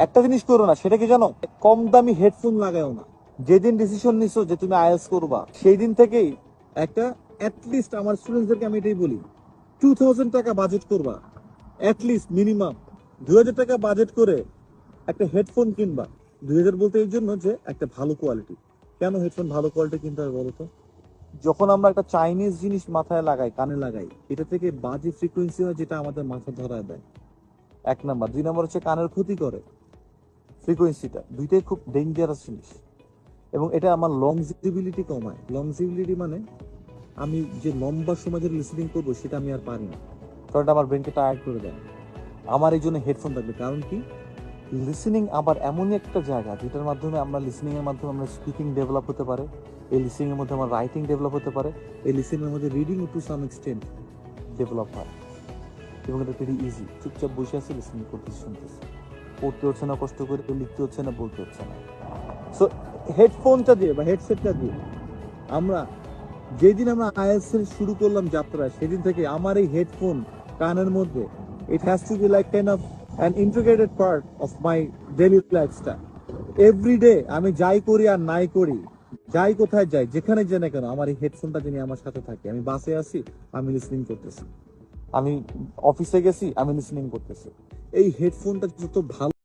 একটা জিনিস করো না, সেটা কি জানো? কম দামি হেডফোন লাগাও না। যেদিন ডিসিশন নিছো যে তুমি আইএলটিএস করবা, সেই দিন থেকেই একটা অ্যাটলিস্ট, আমার স্টুডেন্টদেরকে আমি এটাই বলি, 2000 টাকা বাজেট করবা। অ্যাটলিস্ট মিনিমাম 2000 টাকা বাজেট করে একটা হেডফোন কিনবা। 2000 বলতে এই জন্য যে একটা ভালো কোয়ালিটি। কেন হেডফোন ভালো কোয়ালিটি কিনতে হবে বলো তো? যখন আমরা একটা চাইনিজ জিনিস মাথায় লাগাই, কানে লাগাই, এটা থেকে বাজে ফ্রিকোয়েন্সি হয় যেটা আমাদের মাথা ধরায় দেয়। 1 নাম্বার। 2 নাম্বার হচ্ছে কানের ক্ষতি করে ফ্রিকোয়েন্সিটা। দুইটাই খুব ডেঞ্জারাস জিনিস। এবং এটা আমার লংজিবিলিটি কমায়। লংজিবিলিটি মানে আমি যে লম্বা সময় ধরে লিসেনিং করবো সেটা আমি আর পারি না, কারণ এটা আমার ব্রেনকে টায়ার্ড করে দেয়। আমার এই জন্য হেডফোন থাকবে। কারণ কি, লিসেনিং আবার এমনই একটা জায়গা যেটার মাধ্যমে আমরা লিসেনিং এর মাধ্যমে আমরা স্পিকিং ডেভেলপ হতে পারে, এই লিসেনিং এর মধ্যে আমার রাইটিং ডেভেলপ হতে পারে, এই লিসেনিং এর মধ্যে reading to some extent develop হয়। এবং এটা ভেরি ইজি। চুপচাপ বসে আছে, লিসেনিং করতেছি, শুনতেছি, পড়তে হচ্ছে না কষ্ট করে, লিখতে হচ্ছে না, বলতে হচ্ছে না। সো হেডফোনটা দিয়ে বা হেডসেটটা দিয়ে আমরা যেদিন আমরা আইএলটিএস এর শুরু করলাম যাত্রা, সেদিন থেকে আমার এই হেডফোন কানের মধ্যে, it has to be like kind of an integrated part of my daily lifestyle. Everyday আমি যাই করি আর নাই করি, যাই কোথায় যাই, যেখানে যাই না কেন, আমার এই হেডফোনটা যিনি আমার সাথে থাকে। আমি বাসে আছি, আমি লিসনিং করতেছি, আমি অফিসে গেছি, আমি লিসনিং করতেছি। এই হেডফোনটা যত ভালো